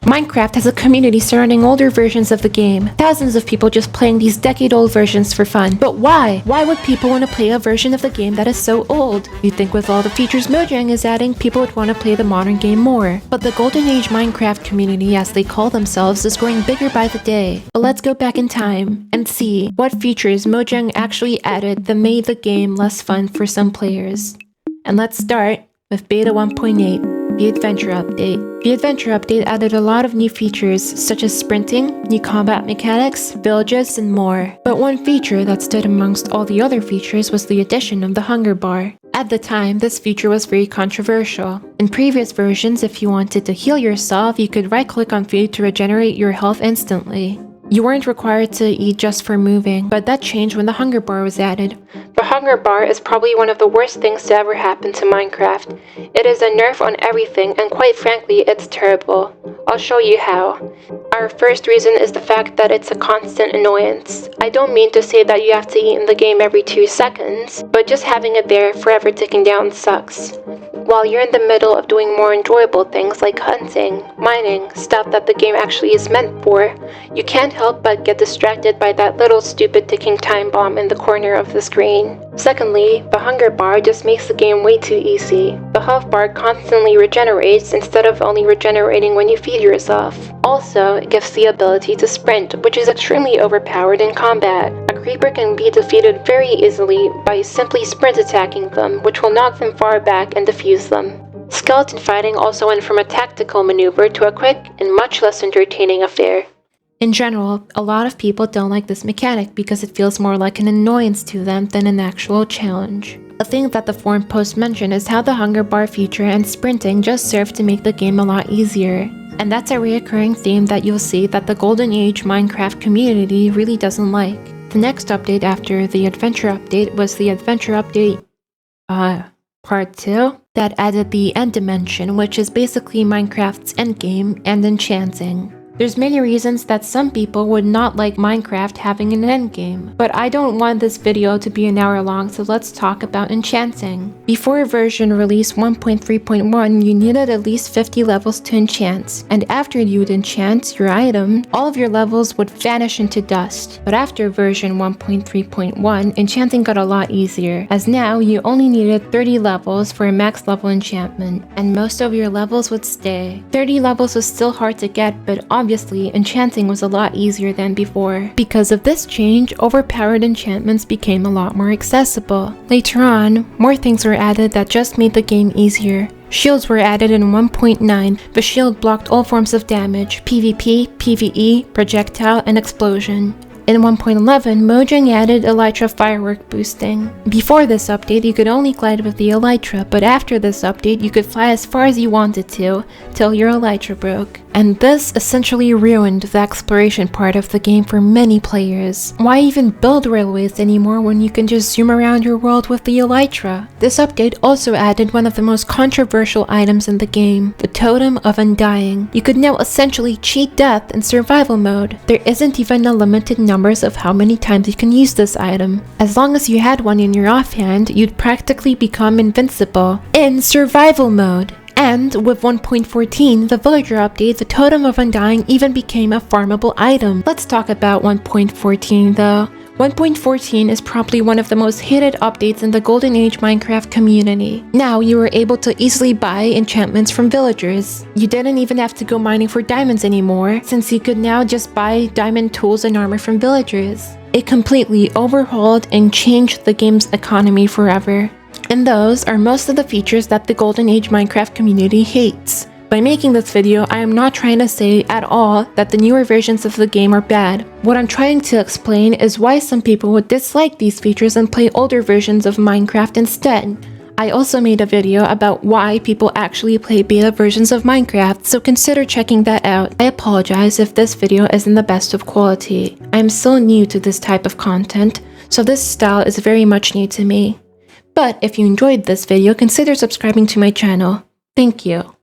Minecraft has a community surrounding older versions of the game. Thousands of people just playing these decade-old versions for fun. But why? Why would people want to play a version of the game that is so old? You'd think with all the features Mojang is adding, people would want to play the modern game more. But the Golden Age Minecraft community, as they call themselves, is growing bigger by the day. But let's go back in time and see what features Mojang actually added that made the game less fun for some players. And let's start with Beta 1.8. The Adventure Update. The Adventure Update added a lot of new features such as sprinting, new combat mechanics, villages, and more. But one feature that stood amongst all the other features was the addition of the hunger bar. At the time, this feature was very controversial. In previous versions, if you wanted to heal yourself, you could right-click on food to regenerate your health instantly. You weren't required to eat just for moving, but that changed when the hunger bar was added. The hunger bar is probably one of the worst things to ever happen to Minecraft. It is a nerf on everything, and quite frankly, it's terrible. I'll show you how. Our first reason is the fact that it's a constant annoyance. I don't mean to say that you have to eat in the game every 2 seconds, but just having it there forever ticking down sucks. While you're in the middle of doing more enjoyable things like hunting, mining, stuff that the game actually is meant for, you can't help but get distracted by that little stupid ticking time bomb in the corner of the screen. Secondly, the hunger bar just makes the game way too easy. The health bar constantly regenerates instead of only regenerating when you feed yourself. Also, it gives the ability to sprint, which is extremely overpowered in combat. A creeper can be defeated very easily by simply sprint attacking them, which will knock them far back and defuse them. Skeleton fighting also went from a tactical maneuver to a quick and much less entertaining affair. In general, a lot of people don't like this mechanic because it feels more like an annoyance to them than an actual challenge. A thing that the forum post mentioned is how the hunger bar feature and sprinting just serve to make the game a lot easier. And that's a reoccurring theme that you'll see that the Golden Age Minecraft community really doesn't like. The next update after the Adventure Update was the Adventure Update Part 2 that added the End Dimension, which is basically Minecraft's endgame and enchanting. There's many reasons that some people would not like Minecraft having an endgame, but I don't want this video to be an hour long, so let's talk about enchanting. Before version release 1.3.1, you needed at least 50 levels to enchant, and after you'd enchant your item, all of your levels would vanish into dust. But after version 1.3.1, enchanting got a lot easier, as now you only needed 30 levels for a max level enchantment, and most of your levels would stay. 30 levels was still hard to get, but obviously, enchanting was a lot easier than before. Because of this change, overpowered enchantments became a lot more accessible. Later on, more things were added that just made the game easier. Shields were added in 1.9. The shield blocked all forms of damage: PvP, PvE, projectile, and explosion. In 1.11, Mojang added Elytra firework boosting. Before this update, you could only glide with the Elytra, but after this update, you could fly as far as you wanted to, till your Elytra broke. And this essentially ruined the exploration part of the game for many players. Why even build railways anymore when you can just zoom around your world with the Elytra? This update also added one of the most controversial items in the game, the Totem of Undying. You could now essentially cheat death in survival mode. There isn't even a limited number of how many times you can use this item. As long as you had one in your offhand, you'd practically become invincible in survival mode. And with 1.14, the villager update, the Totem of Undying even became a farmable item. Let's talk about 1.14 though. 1.14 is probably one of the most hated updates in the Golden Age Minecraft community. Now you were able to easily buy enchantments from villagers. You didn't even have to go mining for diamonds anymore, since you could now just buy diamond tools and armor from villagers. It completely overhauled and changed the game's economy forever. And those are most of the features that the Golden Age Minecraft community hates. By making this video, I am not trying to say at all that the newer versions of the game are bad. What I'm trying to explain is why some people would dislike these features and play older versions of Minecraft instead. I also made a video about why people actually play beta versions of Minecraft, so consider checking that out. I apologize if this video isn't the best of quality. I am so new to this type of content, so this style is very much new to me. But if you enjoyed this video, consider subscribing to my channel. Thank you.